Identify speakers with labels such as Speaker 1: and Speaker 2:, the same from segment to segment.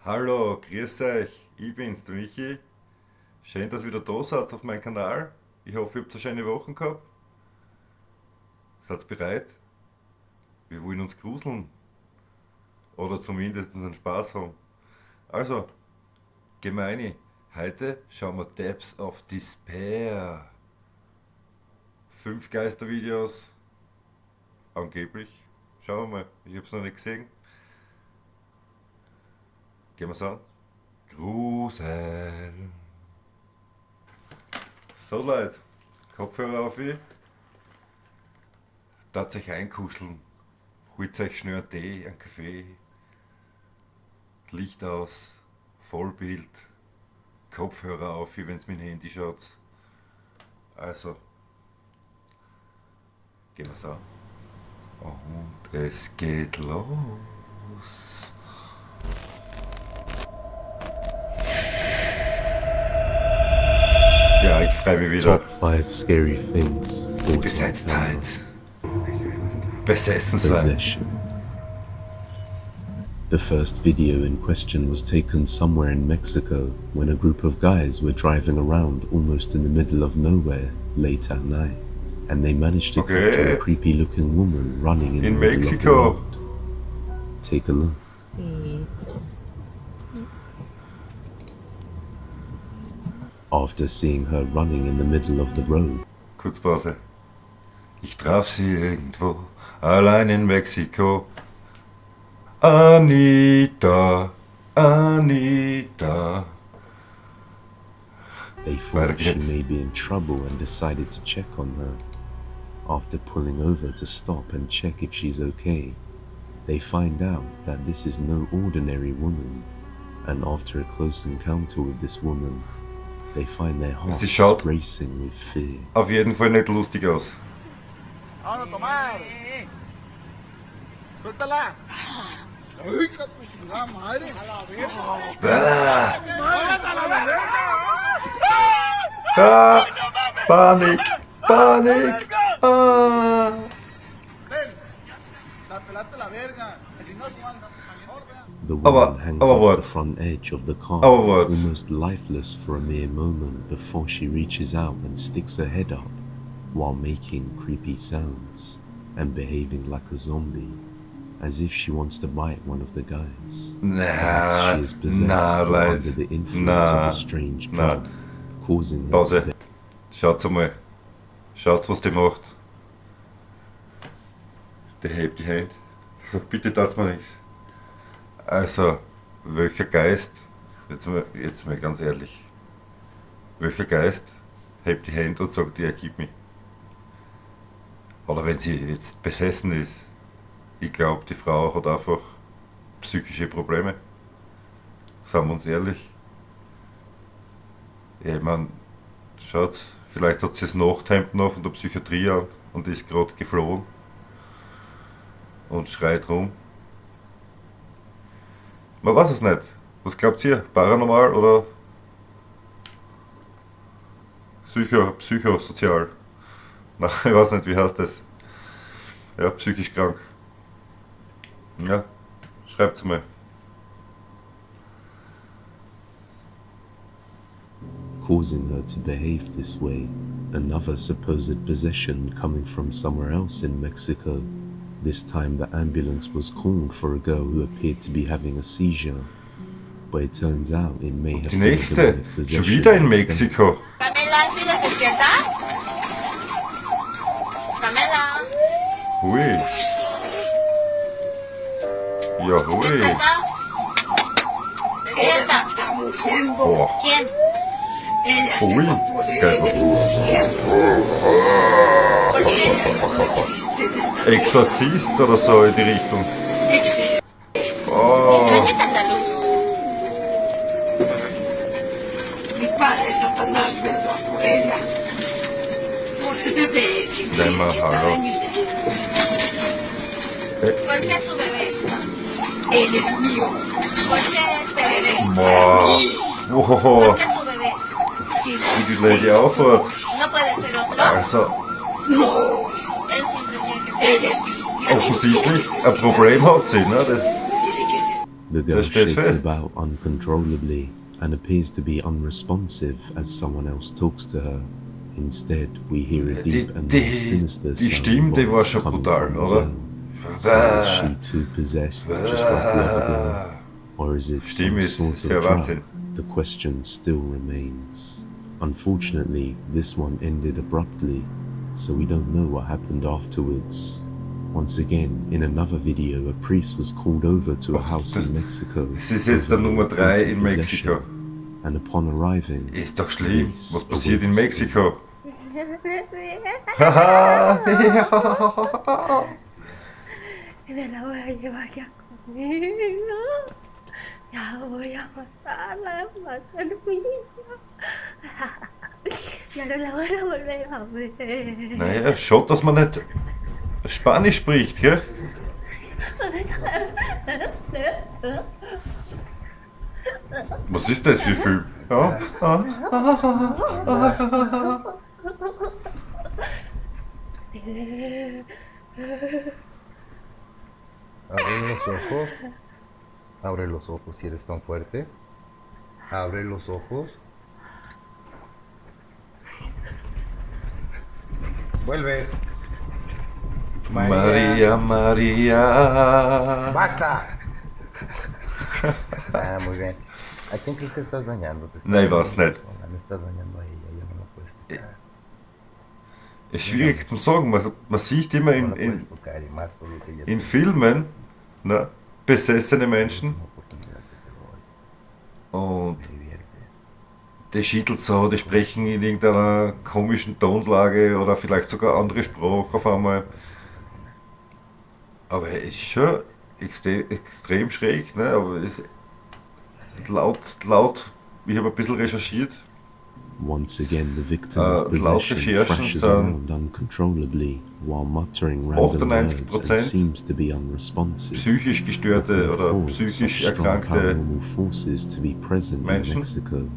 Speaker 1: Hallo, grüß euch, ich bin's, der Michi. Schön, dass ihr wieder da seid auf meinem Kanal. Ich hoffe, ihr habt eine schöne Woche gehabt. Seid bereit? Wir wollen uns gruseln. Oder zumindest einen Spaß haben. Also, gehen wir rein. Heute schauen wir Depths of Despair. 5 Geistervideos. Angeblich. Schauen wir mal, ich hab's noch nicht gesehen. Gehen wir's an. Grusel. So Leute, Kopfhörer auf wie. Tat euch einkuscheln. Holt euch schnell einen Tee, einen Kaffee. Licht aus. Vollbild. Kopfhörer auf, wie wenn's mit dem Handy schaut. Also. Gehen wir's an. Und es geht los. Ja, ich freue mich wieder.
Speaker 2: Top 5 scary things.
Speaker 1: Besetztheit. Besessen sein.
Speaker 2: Possession. The first video in question was taken somewhere in Mexico when a group of guys were driving around almost in the middle of nowhere late at night, and they managed to capture a creepy looking woman running in the middle
Speaker 1: Mexico.
Speaker 2: of the road. Take a look. After seeing her running in the middle of the road,
Speaker 1: Kurz Pause. Ich traf sie irgendwo, allein in Mexiko. Anita, Anita.
Speaker 2: they thought she may be in trouble and decided to check on her. After pulling over to stop and check if she's okay, they find out that this is no ordinary woman, and after a close encounter with this woman, they find their hearts racing with fear.
Speaker 1: Auf jeden Fall nicht lustig aus.
Speaker 3: ¡Ahora tomar! ¡Suéltala! ¡Ay, qué chingada madre!
Speaker 1: Ah, Panik, Panik. Ah.
Speaker 3: ¡Ven! ¡La pelaste la verga! Si no, se van a
Speaker 2: The woman hangs off the front edge of the car, almost lifeless for a mere moment before she reaches out and sticks her head up while making creepy sounds and behaving like a zombie, as if she wants to bite one of the guys.
Speaker 1: Nah,
Speaker 2: she is possessed or under the influence of a strange drug, causing her
Speaker 1: Pause.
Speaker 2: to
Speaker 1: Schaut's einmal. Schaut's, was die macht. Die hebt die Hand. Die sagt, bitte tat's mir nichts. Also, welcher Geist, jetzt mal ganz ehrlich, welcher Geist hebt die Hand und sagt, ja, gib mich. Oder wenn sie jetzt besessen ist, ich glaube, die Frau hat einfach psychische Probleme. Sagen wir uns ehrlich. Ja, ich meine, schaut, vielleicht hat sie das Nachthemd noch von der Psychiatrie an und ist gerade geflohen und schreit rum. Man weiß es nicht. Was glaubt ihr? Paranormal oder psychosozial? Nein, ich weiß nicht, wie heißt das? Ja, psychisch krank. Ja, schreibt's mal.
Speaker 2: causing her to behave this way. Another supposed possession coming from somewhere else in Mexico. This time the ambulance was called for a girl who appeared to be having a seizure. But it turns out it may have
Speaker 1: Die
Speaker 2: been
Speaker 1: nächste,
Speaker 2: demonic possession
Speaker 1: schon wieder in
Speaker 2: instead.
Speaker 1: Mexiko.
Speaker 4: Pamela, ¿sigues despierta? Pamela,
Speaker 1: Hui. Ja, hui.
Speaker 4: ¿despierta? ¿Despierta?
Speaker 1: Boah.
Speaker 4: ¿Quién?
Speaker 1: Hui. Geil. Exorzist oder so in die Richtung. Oh.
Speaker 4: ¿Quién es andaluz?
Speaker 5: Mi padre Satanás vendrá por ella. Por el bebé que
Speaker 1: Nein, mal, hallo.
Speaker 4: ¿Por qué su bebé?
Speaker 5: él es mío.
Speaker 4: ¿Por qué es bebé?
Speaker 1: Boah.
Speaker 4: ¿Por
Speaker 1: Wow.
Speaker 4: qué su bebé?
Speaker 1: Wie die Lady aufhört.
Speaker 4: No puede ser otro.
Speaker 1: Also,
Speaker 5: No,
Speaker 4: Él siempre tiene que ser
Speaker 5: Él es mi sueño.
Speaker 1: offensichtlich ein Problem hat sie, ne? Das
Speaker 5: Tiene que ser.
Speaker 2: The girl
Speaker 1: Das steht
Speaker 2: shakes
Speaker 1: fest.
Speaker 2: about uncontrollably and appears to be unresponsive as someone else talks to her. Instead, we hear a deep and more sinister
Speaker 1: die
Speaker 2: sounding
Speaker 1: Stimme, die war
Speaker 2: voice
Speaker 1: schon
Speaker 2: coming
Speaker 1: brutal,
Speaker 2: from the
Speaker 1: oder?
Speaker 2: girl. So is she too possessed, just like the other girl? Or is it
Speaker 1: Stimme
Speaker 2: some
Speaker 1: ist
Speaker 2: sort
Speaker 1: sehr
Speaker 2: of trap?
Speaker 1: Wahnsinn.
Speaker 2: The question still remains. Unfortunately, this one ended abruptly, so we don't know what happened afterwards. Once again, in another video, a priest was called over to a house in Mexico.
Speaker 1: Es ist jetzt der
Speaker 2: over
Speaker 1: Nummer 3
Speaker 2: reported
Speaker 1: in Mexiko.
Speaker 2: possession, and upon arriving,
Speaker 1: Ist doch schlimm.
Speaker 2: police
Speaker 1: Was passiert in
Speaker 2: awaits
Speaker 1: Mexiko?
Speaker 4: Me la voy a llevar ya conmigo. Ya voy a matarla, matar al juicio. Ya no la voy a volver a ver.
Speaker 1: Naja, schaut, dass man nicht Spanisch spricht, gell? Was ist das für ein Film? Ja?
Speaker 6: Abre los ojos. Abre los ojos si eres tan fuerte. Abre los ojos. Vuelve.
Speaker 1: Maria, Maria.
Speaker 6: ¡Basta! Ah, muy bien. ¿A quién crees que estás dañando? ¿Te estás
Speaker 1: Nein,
Speaker 6: dañando?
Speaker 1: was nicht.
Speaker 6: No estás dañando a ella, ella no lo puedes tocar.
Speaker 1: Ist schwierig zu sagen. Man sieht immer
Speaker 6: No la puedes
Speaker 1: in
Speaker 6: tocar y más por lo que ella
Speaker 1: in
Speaker 6: te-
Speaker 1: Filmen, ne, besessene Menschen
Speaker 6: Una oportunidad que te doy.
Speaker 1: und
Speaker 6: Me divierte.
Speaker 1: die schüttelt so, die sprechen in irgendeiner komischen Tonlage oder vielleicht sogar andere Sprache auf einmal. Aber er ist schon extrem schräg, ne? Aber es ist laut, ich habe ein bisschen recherchiert.
Speaker 2: Once again, the victim of
Speaker 1: laut
Speaker 2: possession
Speaker 1: Recherchen
Speaker 2: thrashes
Speaker 1: sind
Speaker 2: around uncontrollably while muttering random words and
Speaker 1: 98%
Speaker 2: seems to be unresponsive.
Speaker 1: Psychisch Gestörte
Speaker 2: Of
Speaker 1: oder
Speaker 2: course,
Speaker 1: psychisch
Speaker 2: such strong
Speaker 1: erkrankte
Speaker 2: paranormal forces to be present in
Speaker 1: Menschen.
Speaker 2: Mexico.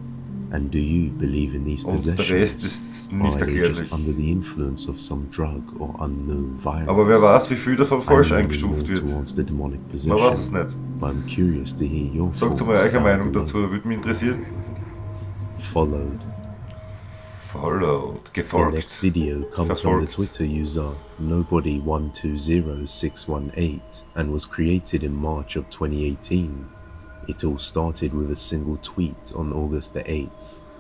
Speaker 2: And do you believe in these
Speaker 1: und der Rest
Speaker 2: possessions?
Speaker 1: ist
Speaker 2: Or
Speaker 1: nicht
Speaker 2: are you just
Speaker 1: erklärlich.
Speaker 2: under the influence of some drug or unknown virus?
Speaker 1: Aber wer weiß, wie viel davon falsch
Speaker 2: I'm leaning
Speaker 1: eingestuft
Speaker 2: more
Speaker 1: wird.
Speaker 2: towards the demonic
Speaker 1: Man weiß es
Speaker 2: possession,
Speaker 1: nicht.
Speaker 2: but I'm curious to hear your
Speaker 1: Sagt
Speaker 2: thoughts
Speaker 1: mal eure
Speaker 2: down
Speaker 1: Meinung
Speaker 2: below.
Speaker 1: dazu, würde mich interessieren.
Speaker 2: Followed.
Speaker 1: Followed,
Speaker 2: The
Speaker 1: gefolgt.
Speaker 2: next video comes from the
Speaker 1: Verfolgt.
Speaker 2: Twitter user nobody120618 and was created in March of 2018. It all started with a single tweet on August the 8th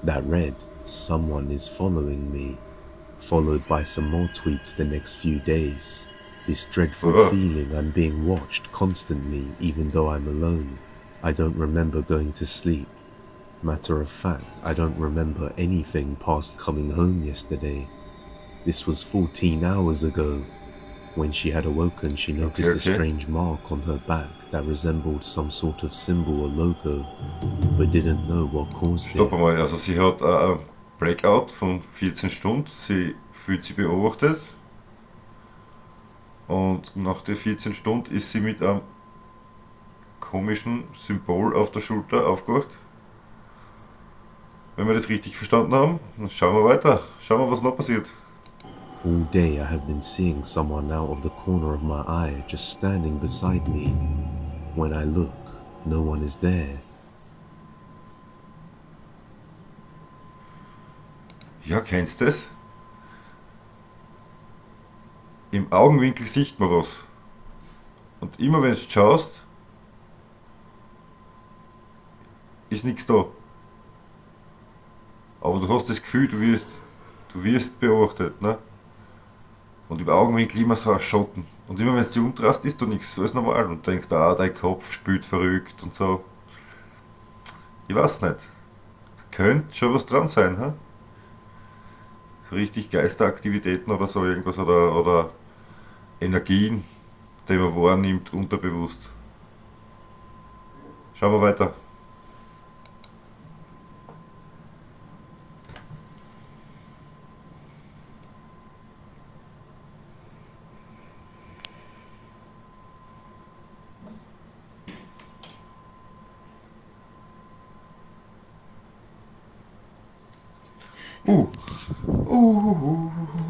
Speaker 2: that read, "Someone is following me," followed by some more tweets the next few days. This dreadful
Speaker 1: Ugh.
Speaker 2: feeling I'm being watched constantly even though I'm alone. I don't remember going to sleep. Matter of fact, I don't remember anything past coming home yesterday. This was 14 hours ago. When she had awoken, she noticed
Speaker 1: Okay.
Speaker 2: a strange mark on her back that resembled some sort of symbol or logo, but didn't know what caused
Speaker 1: Stopp
Speaker 2: it.
Speaker 1: einmal, also sie hat ein Breakout von 14 Stunden, sie fühlt sich beobachtet und nach den 14 Stunden ist sie mit einem komischen Symbol auf der Schulter aufgewacht. Wenn wir das richtig verstanden haben, dann schauen wir weiter, schauen wir, was noch passiert.
Speaker 2: All day I have been seeing someone out of the corner of my eye just standing beside me. When I look, no one is there.
Speaker 1: Ja, kennst du das? Im Augenwinkel sieht man was. Und immer wenn du schaust, ist nichts da. Aber du hast das Gefühl, du wirst beobachtet, ne? Und im Augenwinkel immer so ein Schatten. Und immer wenn du dich umdrehst, ist da nichts, alles normal. Und du denkst, dein Kopf spielt verrückt und so. Ich weiß nicht. Da könnte schon was dran sein, hä? So richtig Geisteraktivitäten oder so irgendwas oder Energien, die man wahrnimmt, unterbewusst. Schauen wir weiter.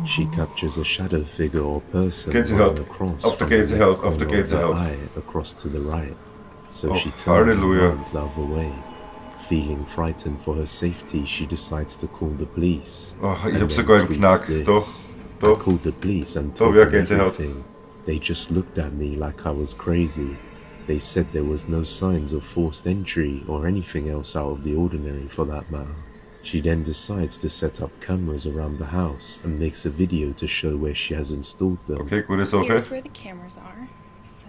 Speaker 2: She captures a shadow figure or person
Speaker 1: Gänsehaut.
Speaker 2: running across
Speaker 1: Auf der
Speaker 2: from the
Speaker 1: Gänsehaut,
Speaker 2: left
Speaker 1: auf der
Speaker 2: corner of the
Speaker 1: Gänsehaut.
Speaker 2: eye across to the right. So
Speaker 1: Oh,
Speaker 2: she turns and
Speaker 1: Halleluja.
Speaker 2: runs the other way. Feeling frightened for her safety, she decides to call the police.
Speaker 1: Oh, ich
Speaker 2: and
Speaker 1: hab's
Speaker 2: then
Speaker 1: sogar im
Speaker 2: tweets
Speaker 1: Knack.
Speaker 2: this.
Speaker 1: Da.
Speaker 2: I called the police and
Speaker 1: Da
Speaker 2: told
Speaker 1: wär
Speaker 2: them
Speaker 1: Gänsehaut.
Speaker 2: everything. They just looked at me like I was crazy. They said there was no signs of forced entry or anything else out of the ordinary for that matter. She then decides to set up cameras around the house and makes a video to show where she has installed them.
Speaker 1: Okay, gute Sache.
Speaker 7: Here's where the cameras are. So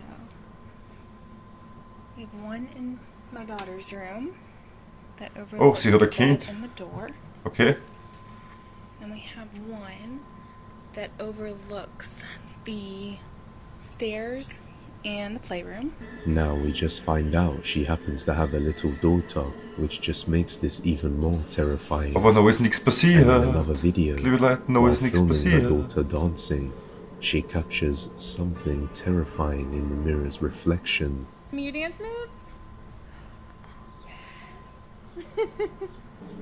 Speaker 7: we have one in my daughter's room that overlooks
Speaker 1: sie hat
Speaker 7: the
Speaker 1: ein Kind.
Speaker 7: bed and the door.
Speaker 1: Okay.
Speaker 7: And we have one that overlooks the stairs and the playroom.
Speaker 2: Now we just find out she happens to have a little daughter, which just makes this even more terrifying.
Speaker 1: Aber noch ist nichts
Speaker 2: And in
Speaker 1: passiert.
Speaker 2: another video,
Speaker 1: Liebe Leute, noch
Speaker 2: while
Speaker 1: ist nichts
Speaker 2: filming her
Speaker 1: passiert.
Speaker 2: daughter dancing, she captures something terrifying in the mirror's reflection.
Speaker 7: Your dance moves?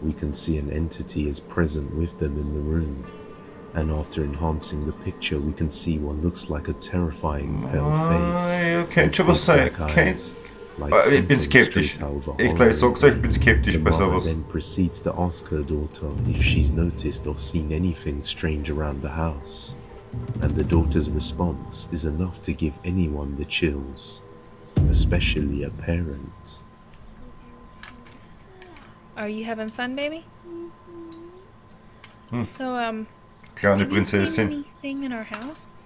Speaker 2: We can see an entity is present with them in the room, and after enhancing the picture we can see what looks like a terrifying pale face.
Speaker 1: Ja, könnte schon
Speaker 2: with
Speaker 1: was sein.
Speaker 2: black
Speaker 1: Kennt.
Speaker 2: eyes, like
Speaker 1: Ich bin
Speaker 2: something
Speaker 1: skeptisch.
Speaker 2: straight out of a
Speaker 1: Ich
Speaker 2: horror
Speaker 1: gleich sag's euch, ich bin
Speaker 2: movie.
Speaker 1: skeptisch
Speaker 2: The
Speaker 1: bei
Speaker 2: mother
Speaker 1: sowas.
Speaker 2: then proceeds to ask her daughter if she's noticed or seen anything strange around the house, and the daughter's response is enough to give anyone the chills, especially a parent.
Speaker 7: Are you having fun, baby? So,
Speaker 1: Kleine
Speaker 7: have you seen
Speaker 1: Prinzessin.
Speaker 7: anything in our house?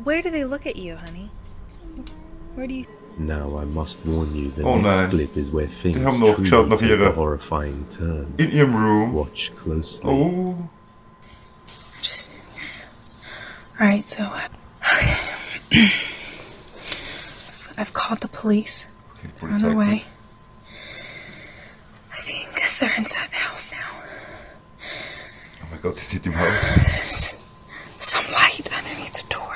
Speaker 7: Where do they look at you, honey? Where do you...
Speaker 2: Now I must warn you, the
Speaker 1: Oh
Speaker 2: next
Speaker 1: nein.
Speaker 2: clip is where things
Speaker 1: haben noch
Speaker 2: truly
Speaker 1: geschaut nach
Speaker 2: take a
Speaker 1: ihrer-
Speaker 2: horrifying turn.
Speaker 1: In ihrem Room.
Speaker 2: Watch closely.
Speaker 1: Oh.
Speaker 7: Just... Alright, so... I've called the police.
Speaker 1: Okay,
Speaker 7: They're on their
Speaker 1: Polizei
Speaker 7: way.
Speaker 1: kommt.
Speaker 7: I think they're inside the house now.
Speaker 1: Oh mein Gott, sie sind im Haus.
Speaker 7: There's some light underneath the door.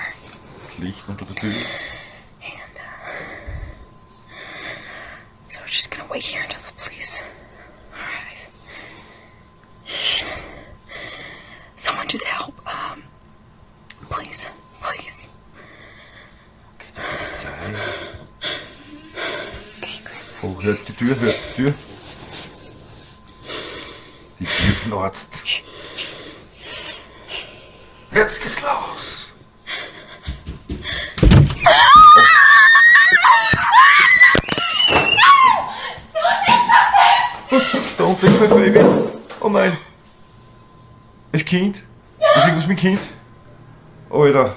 Speaker 1: Licht unter der Tür.
Speaker 7: And, so we're just gonna wait here until the police arrive. Someone just help. Please. Please.
Speaker 1: Okay, die Polizei. Oh, hört's die Tür, hört's die Tür. Die Tür knarzt. Jetzt geht's los. Don't take my baby. Oh nein. Ist Kind? Ist irgendwas mit Kind? Alter.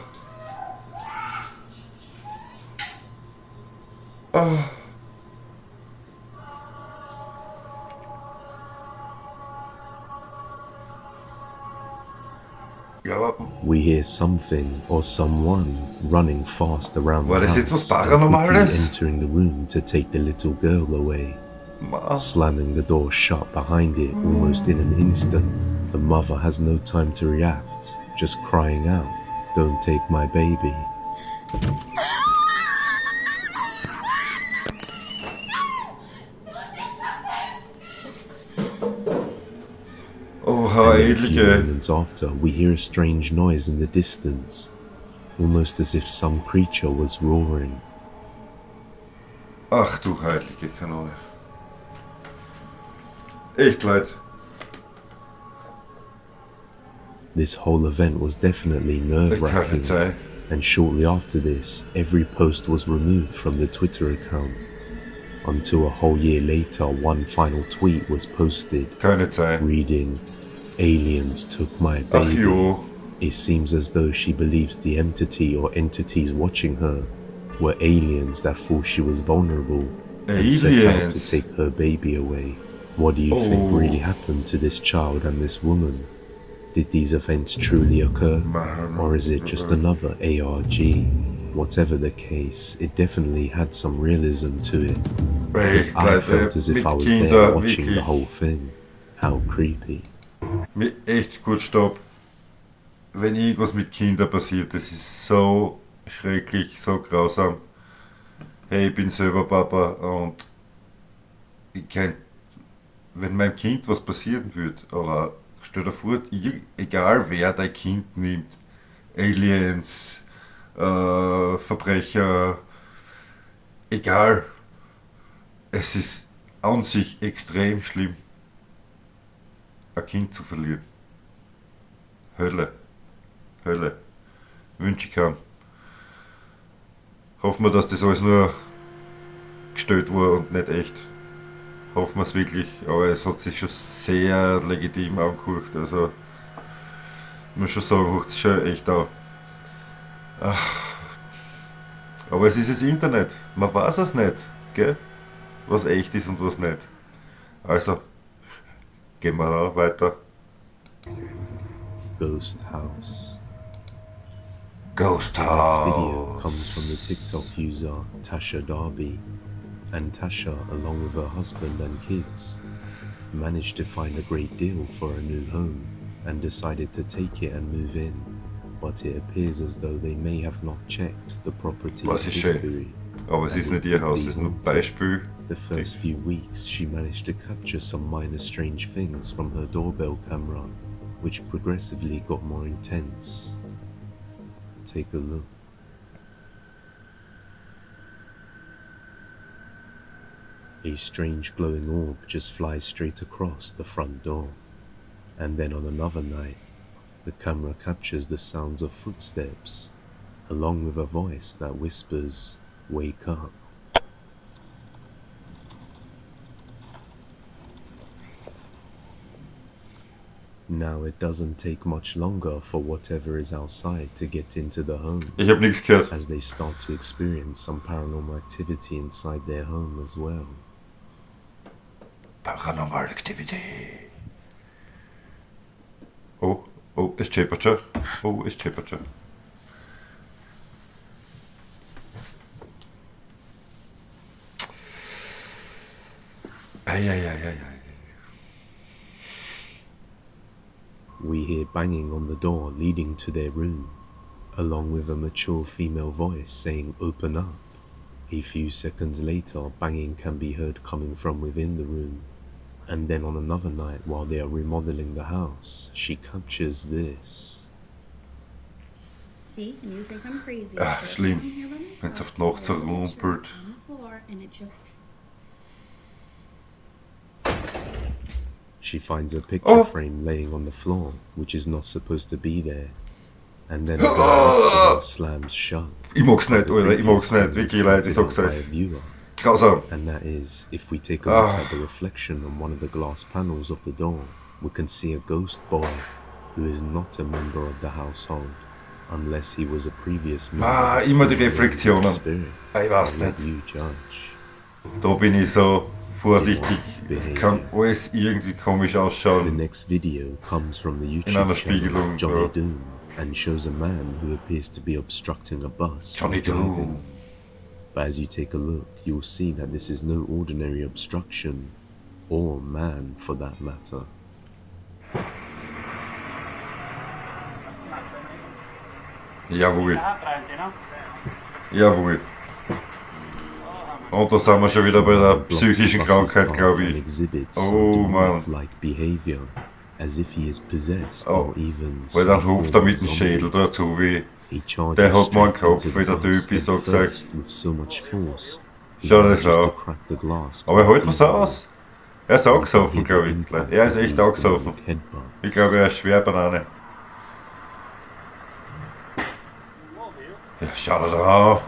Speaker 1: Ah. Ja, aber
Speaker 2: We hear something or someone running fast around
Speaker 1: War
Speaker 2: the
Speaker 1: das jetzt
Speaker 2: house
Speaker 1: was
Speaker 2: and quickly
Speaker 1: Paranormales?
Speaker 2: entering the room to take the little girl away.
Speaker 1: Ma.
Speaker 2: Slamming the door shut behind it almost in an instant, the mother has no time to react, just crying out, "Don't take my baby."
Speaker 1: Oha,
Speaker 2: And then a few
Speaker 1: edlige.
Speaker 2: moments after, we hear a strange noise in the distance, almost as if some creature was roaring.
Speaker 1: Ach du heilige Kanone. Echt leid.
Speaker 2: This whole event was definitely
Speaker 1: Das kann nicht
Speaker 2: nerve-wracking,
Speaker 1: sein.
Speaker 2: and shortly after this, every post was removed from the Twitter account. Until a whole year later, one final tweet was posted,
Speaker 1: Kann nicht sein.
Speaker 2: reading, "Aliens took my
Speaker 1: Ach
Speaker 2: baby."
Speaker 1: jo.
Speaker 2: It seems as though she believes the entity or entities watching her were aliens that thought she was vulnerable and set out to
Speaker 1: Aliens.
Speaker 2: take her baby away. What do you think
Speaker 1: Oh.
Speaker 2: really happened to this child and this woman? Did these events truly occur?
Speaker 1: Man.
Speaker 2: Or is it just another ARG? Whatever the case, it definitely had some realism to it. Because
Speaker 1: Echt
Speaker 2: I
Speaker 1: leid.
Speaker 2: felt as if
Speaker 1: Mit
Speaker 2: I was there
Speaker 1: Kindern,
Speaker 2: watching the
Speaker 1: wirklich.
Speaker 2: whole thing. How creepy.
Speaker 1: Echt gut, stopp. Wenn irgendwas mit Kindern passiert, das ist so schrecklich, so grausam. Hey, ich bin selber Papa und ich kann, wenn meinem Kind was passieren würde, oder stell dir vor, egal wer dein Kind nimmt, Aliens, Verbrecher, egal, es ist an sich extrem schlimm, ein Kind zu verlieren. Hölle, Hölle, wünsche ich keinem. Hoffen wir, dass das alles nur gestellt war und nicht echt. Hoffen wir es wirklich, aber es hat sich schon sehr legitim angehört, also ich muss schon sagen, hört es schon echt an. Aber es ist das Internet, man weiß es nicht, gell? Was echt ist und was nicht. Also, gehen wir da weiter.
Speaker 2: Ghost House.
Speaker 1: Ghost
Speaker 2: This video
Speaker 1: House.
Speaker 2: comes from the TikTok user Tasha Darby, and Tasha, along with her husband and kids, managed to find a great deal for a new home and decided to take it and move in, but it appears as though they may have not checked the property's
Speaker 1: Was ist schön.
Speaker 2: history.
Speaker 1: Aber es ist nicht ihr Haus, es ist nur ein Beispiel.
Speaker 2: The first few weeks, she managed to capture some minor strange things from her doorbell camera, which progressively got more intense. Take a look. A strange glowing orb just flies straight across the front door. And then on another night, the camera captures the sounds of footsteps, along with a voice that whispers, "Wake up." Now it doesn't take much longer for whatever is outside to get into the home,
Speaker 1: Ich habe nichts gehört.
Speaker 2: as they start to experience some paranormal activity inside their home as well.
Speaker 1: Paranormal Activity. Oh, oh, es scheppert schon. Oh, es scheppert schon. Eieieiei.
Speaker 2: We hear banging on the door leading to their room, along with a mature female voice saying, "Open up." A few seconds later, banging can be heard coming from within the room. And then on another night, while they are remodeling the house, she captures this.
Speaker 8: See, and you think I'm crazy.
Speaker 1: Ach,
Speaker 8: Sit
Speaker 1: schlimm.
Speaker 8: down here by myself.
Speaker 1: Wenn's auf die Nacht so
Speaker 8: There's a picture
Speaker 1: rumpelt.
Speaker 8: on the floor, and it just
Speaker 2: She finds a picture
Speaker 1: Oh.
Speaker 2: frame laying on the floor, which is not supposed to be there. And then the door next to her slams shut.
Speaker 1: Ich mag's nicht, Alter, ich mag's nicht. Wirklich leid, ich sag's
Speaker 2: By a
Speaker 1: euch.
Speaker 2: viewer.
Speaker 1: Grausam.
Speaker 2: And that is, if we take a look at the reflection on one of the glass panels of the door, we can see a ghost boy who is not a member of the household, unless he was a previous member of the
Speaker 1: Immer die
Speaker 2: spirit
Speaker 1: Reflexionen.
Speaker 2: spirit.
Speaker 1: Ich weiß
Speaker 2: I'll
Speaker 1: nicht.
Speaker 2: let you judge.
Speaker 1: Da bin ich so vorsichtig. Es kann alles irgendwie komisch
Speaker 2: The
Speaker 1: ausschauen.
Speaker 2: next video comes from the
Speaker 1: In
Speaker 2: YouTube
Speaker 1: einer
Speaker 2: channel
Speaker 1: Spiegelung,
Speaker 2: Johnny
Speaker 1: ja.
Speaker 2: Doom and shows a man who appears to be obstructing a bus
Speaker 1: Johnny
Speaker 2: while driving.
Speaker 1: Doom.
Speaker 2: But as you take a look, you'll see that this is no ordinary obstruction, or man for that matter.
Speaker 1: Jawohl. Jawohl. Und da sind wir schon wieder bei der
Speaker 2: Blocks
Speaker 1: psychischen
Speaker 2: the bus's
Speaker 1: Krankheit,
Speaker 2: path
Speaker 1: glaube
Speaker 2: and
Speaker 1: ich.
Speaker 2: exhibits
Speaker 1: Oh,
Speaker 2: some
Speaker 1: man.
Speaker 2: demonic behavior, as if he is possessed
Speaker 1: Oh,
Speaker 2: or even
Speaker 1: Weil dann
Speaker 2: some
Speaker 1: ruft
Speaker 2: form
Speaker 1: er mit
Speaker 2: of
Speaker 1: dem
Speaker 2: zombie.
Speaker 1: Schädel dazu wie.
Speaker 2: He charges
Speaker 1: Der hat mal einen
Speaker 2: straight
Speaker 1: Kopf
Speaker 2: into
Speaker 1: wie
Speaker 2: the
Speaker 1: der
Speaker 2: glass
Speaker 1: Typ, ich sag's euch.
Speaker 2: head-first with so much force, he
Speaker 1: Schau das
Speaker 2: manages to
Speaker 1: an.
Speaker 2: crack the glass
Speaker 1: Aber er hält was
Speaker 2: completely.
Speaker 1: aus. Er ist angesoffen, glaube ich. Er ist echt angesoffen. Ich glaube, er ist schwer Banane. Ja, schau da drauf.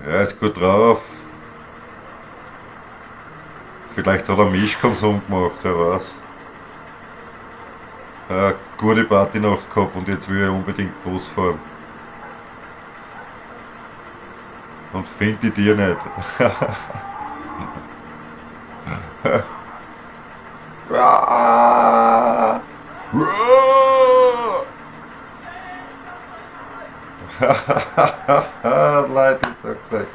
Speaker 1: Er ist gut drauf. Vielleicht hat er Mischkonsum gemacht, wer weiß. Eine gute Partynacht gehabt und jetzt will er unbedingt Bus fahren. Und findet die Tier nicht. Leute, ich sag's euch.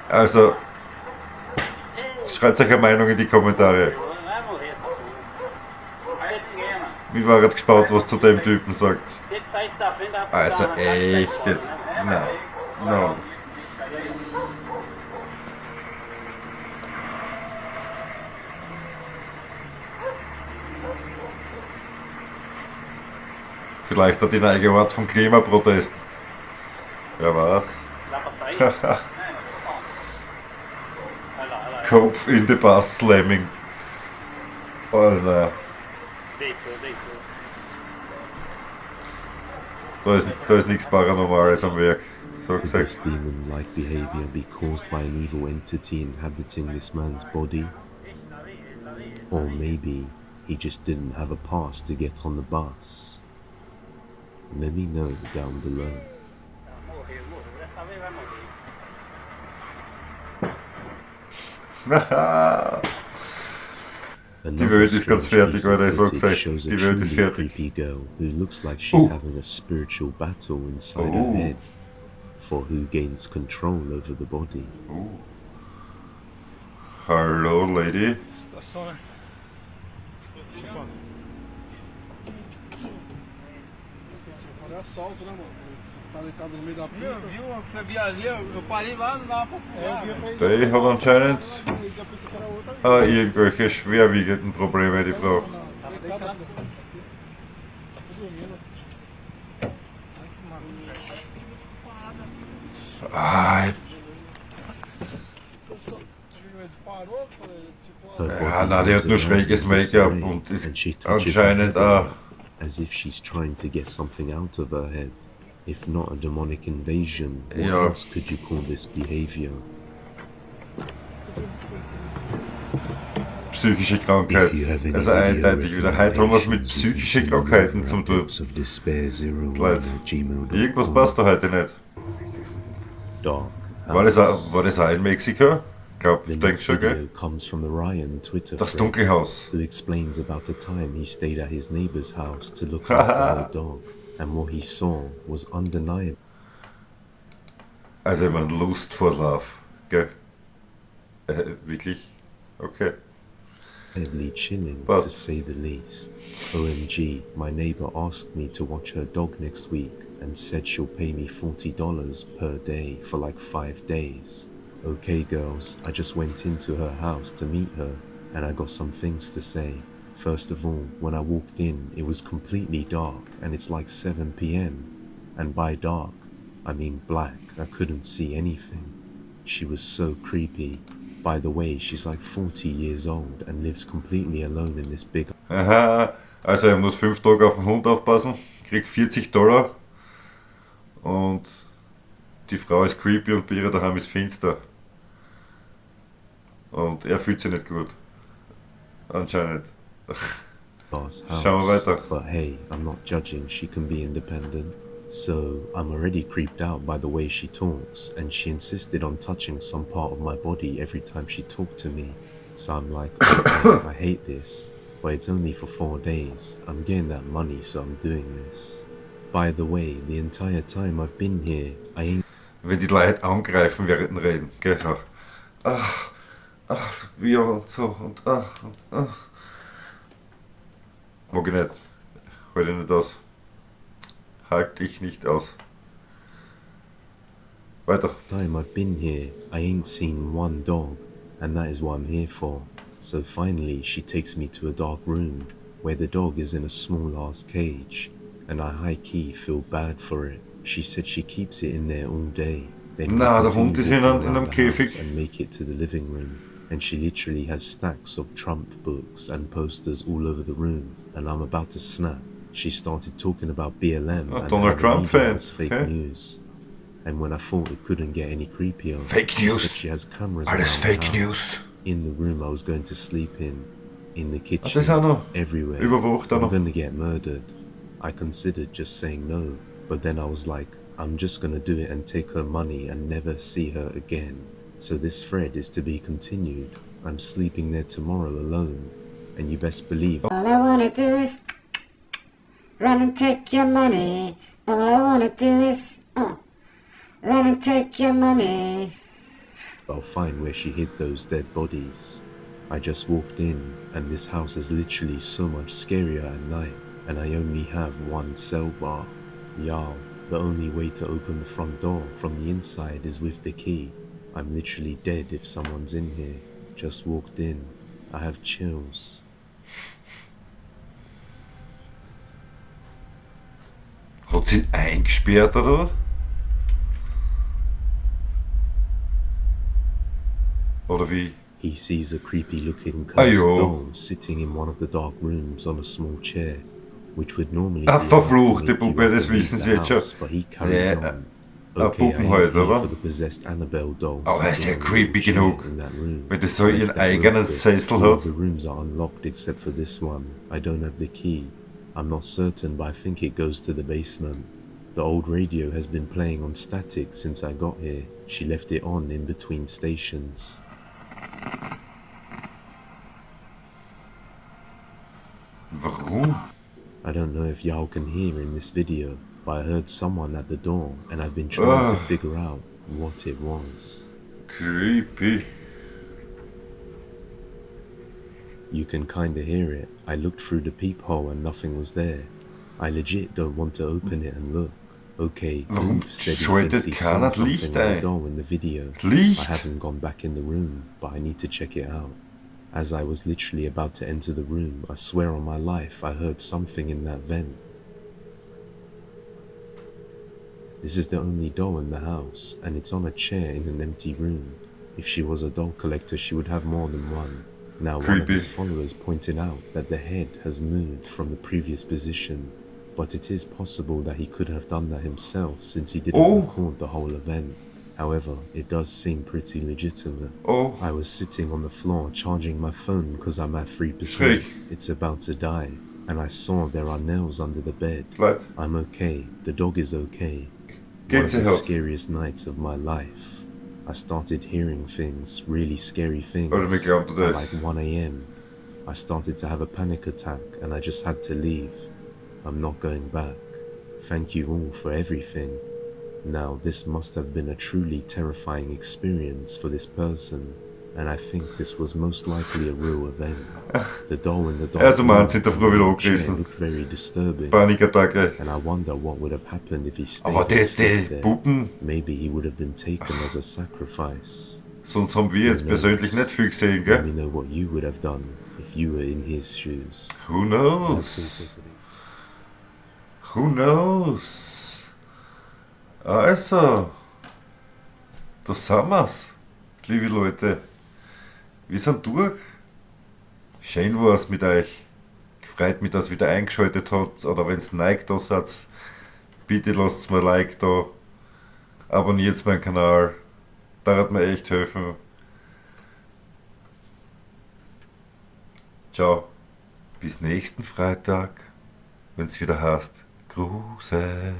Speaker 1: Also, schreibt euch eine Meinung in die Kommentare. Ich war grad gespannt, was zu dem Typen sagt. Also echt jetzt. Nein. No. Vielleicht hat die neue Art von Klimaprotesten. Wer weiß. Kopf in the Bass slamming. Alter. Da ist nichts Paranormales am Werk. So
Speaker 2: Could
Speaker 1: gesagt.
Speaker 2: this demon-like behavior be caused by an evil entity inhabiting this man's body? Or maybe he just didn't have a pass to get on the bus? Let me know down below.
Speaker 1: Die Welt ist ganz fertig, Alter, ich so gesagt.
Speaker 2: Shows a
Speaker 1: Die Welt ist
Speaker 2: truly
Speaker 1: fertig.
Speaker 2: creepy girl who looks like she's having a spiritual battle inside her head for who gains control over the body.
Speaker 1: Hallo, Lady. Die hat anscheinend irgendwelche schwerwiegenden Probleme, die Frau. Ja, na, die hat nur schräges Make-up und ist anscheinend auch.
Speaker 2: As if she's trying to get something out of her head. If not a demonic invasion, what
Speaker 1: Ja.
Speaker 2: else could you call this behavior?
Speaker 1: Psychische Krankheit. Also eindeutig wieder. Heute haben wir es mit psychischen Krankheiten zum tun. Leute, irgendwas passt da heute nicht.
Speaker 2: Dark.
Speaker 1: War das auch in Mexiko?
Speaker 2: The
Speaker 1: Denk
Speaker 2: next
Speaker 1: schon,
Speaker 2: video
Speaker 1: gell?
Speaker 2: comes from the Ryan Twitter
Speaker 1: Das
Speaker 2: thread,
Speaker 1: Dunkelhaus.
Speaker 2: who explains about the time he stayed at his neighbor's house to look after her dog, and what he saw was undeniable.
Speaker 1: Also, ich meine, Lustvorlauf. Gell? Wirklich? Okay.
Speaker 2: Chilling,
Speaker 1: But-
Speaker 2: to say the least. OMG, my neighbor asked me to watch her dog next week and said she'll pay me $40 per day for like 5 days. Okay girls, I just went into her house to meet her and I got some things to say. First of all, when I walked in, it was completely dark and it's like 7 p.m. And by dark, I mean black. I couldn't see anything. She was so creepy. By the way, she's like 40 years old and lives completely alone in this big...
Speaker 1: Aha, also ich muss 5 Tage auf den Hund aufpassen, krieg $40 und die Frau ist creepy und bei ihr daheim ist finster. Und er fühlt sich nicht gut. Anscheinend.
Speaker 2: House.
Speaker 1: Schauen wir weiter.
Speaker 2: But hey, I'm not judging, she can be independent. So, I'm already creeped out by the way she talks, and she insisted on touching some part of my body every time she talked to me. So I'm like, okay, I hate this, but it's only for 4 days. I'm getting that money, so I'm doing this. By the way, the entire time I've been here, I ain't...
Speaker 1: Wenn die Leute angreifen während dem Reden, gell, so. Wir und so und Mag ich nicht. Halte ich nicht aus. Halte ich nicht aus. Weiter.
Speaker 2: Time I've been here, I ain't seen one dog, and that is what I'm here for. So finally, she takes me to a dark room, where the dog is in a small-ass cage, and I high-key feel bad for it. She said she keeps it in there all day. Then
Speaker 1: Na,
Speaker 2: we
Speaker 1: der Hund
Speaker 2: continue
Speaker 1: ist in
Speaker 2: walking
Speaker 1: einem
Speaker 2: around the house
Speaker 1: Käfig.
Speaker 2: and make it to the living room, and she literally has stacks of Trump books and posters all over the room, and I'm about to snap. She started talking about BLM and
Speaker 1: Donald
Speaker 2: how the
Speaker 1: Trump
Speaker 2: media
Speaker 1: fan,
Speaker 2: has fake
Speaker 1: okay.
Speaker 2: news. And when I thought it couldn't get any creepier,
Speaker 1: Fake
Speaker 2: she said
Speaker 1: news.
Speaker 2: she has cameras
Speaker 1: Alles
Speaker 2: around the
Speaker 1: Fake
Speaker 2: house,
Speaker 1: News.
Speaker 2: in the room I was going to sleep in the kitchen,
Speaker 1: das auch noch.
Speaker 2: everywhere.
Speaker 1: Überwacht auch
Speaker 2: I'm
Speaker 1: noch.
Speaker 2: gonna get murdered. I considered just saying no, but then I was like, I'm just gonna do it and take her money and never see her again. So this thread is to be continued. I'm sleeping there tomorrow alone, and you best believe
Speaker 5: All I wanna do is run and take your money. All I wanna do is run and take your money.
Speaker 2: I'll find where she hid those dead bodies. I just walked in, and this house is literally so much scarier at night. and I only have one cell bar. Y'all, the only way to open the front door from the inside is with the key. I'm literally dead if someone's in here. Just walked in. I have chills.
Speaker 1: Hat sie ihn eingesperrt oder was? Oder wie?
Speaker 2: He sees a creepy-looking cursed
Speaker 1: Ajo.
Speaker 2: doll sitting in one of the dark rooms on a small chair, which would normally
Speaker 1: Ah,
Speaker 2: be enough to
Speaker 1: verfluchte
Speaker 2: make you
Speaker 1: Puppe, das
Speaker 2: want to leave
Speaker 1: wissen
Speaker 2: the
Speaker 1: Sie jetzt schon.
Speaker 2: house, but he carries
Speaker 1: Ja,
Speaker 2: on.
Speaker 1: Puppen
Speaker 2: I am
Speaker 1: halt,
Speaker 2: here
Speaker 1: oder?
Speaker 2: for the possessed Annabelle doll
Speaker 1: Aber er ist ja
Speaker 2: sitting on a little
Speaker 1: creepy
Speaker 2: chair
Speaker 1: genug,
Speaker 2: in that room.
Speaker 1: wenn das so
Speaker 2: Left
Speaker 1: ihren
Speaker 2: that
Speaker 1: eigenen
Speaker 2: room,
Speaker 1: Sessel
Speaker 2: all
Speaker 1: hat.
Speaker 2: the rooms are unlocked except for this one. I don't have the key. I'm not certain, but I think it goes to the basement. The old radio has been playing on static since I got here. She left it on in between stations.
Speaker 1: Warum?
Speaker 2: I don't know if y'all can hear in this video, but I heard someone at the door and I've been trying to figure out what it was.
Speaker 1: Creepy.
Speaker 2: You can kinda hear it. I looked through the peephole and nothing was there. I legit don't want to open it and look. Okay,
Speaker 1: Warum
Speaker 2: Oof said he
Speaker 1: schaltet
Speaker 2: thinks he
Speaker 1: keiner
Speaker 2: saw
Speaker 1: das
Speaker 2: something
Speaker 1: Licht
Speaker 2: on the
Speaker 1: ein?
Speaker 2: doll in the video. I
Speaker 1: Licht?
Speaker 2: haven't gone back in the room, but I need to check it out. As I was literally about to enter the room, I swear on my life I heard something in that vent. This is the only doll in the house, and it's on a chair in an empty room. If she was a doll collector, she would have more than one. Now one of
Speaker 1: Creepy.
Speaker 2: his followers pointed out that the head has moved from the previous position, but it is possible that he could have done that himself since he didn't
Speaker 1: Oh.
Speaker 2: record the whole event. However, it does seem pretty legitimate.
Speaker 1: Oh,
Speaker 2: I was sitting on the floor charging my phone because I'm at 3%.
Speaker 1: Schräg.
Speaker 2: It's about to die, and I saw there are nails under the bed.
Speaker 1: Leute,
Speaker 2: I'm okay. The dog is okay. One of the
Speaker 1: Gänsehaut.
Speaker 2: scariest nights of my life. I started hearing things, really scary things,
Speaker 1: Oder mir glaubt
Speaker 2: at
Speaker 1: das.
Speaker 2: like 1 a.m. I started to have a panic attack and I just had to leave. I'm not going back. Thank you all for everything. Now, this must have been a truly terrifying experience for this person, and I think this was most likely a real event. The doll in the dark
Speaker 1: Also man
Speaker 2: room
Speaker 1: sind da früher wieder
Speaker 2: on the chair
Speaker 1: angerissen.
Speaker 2: looked very disturbing.
Speaker 1: Panikattacke.
Speaker 2: And I wonder what would have happened if he stayed
Speaker 1: Aber die
Speaker 2: there.
Speaker 1: Puppen,
Speaker 2: Maybe he would have been taken as a sacrifice.
Speaker 1: sonst haben wir jetzt persönlich nicht viel gesehen,
Speaker 2: Let
Speaker 1: gell?
Speaker 2: me know what you would have done if you were in his shoes.
Speaker 1: Who knows? Who knows? Also, da sind wir's, liebe Leute. Wir sind durch. Schön war's mit euch. Gefreut mich, dass ihr wieder eingeschaltet habt. Oder wenn's Like da seid, bitte lasst mir ein Like da. Abonniert meinen Kanal. Das hat mir echt helfen. Ciao. Bis nächsten Freitag, wenn's wieder heißt Grusel.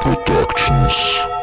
Speaker 9: Productions.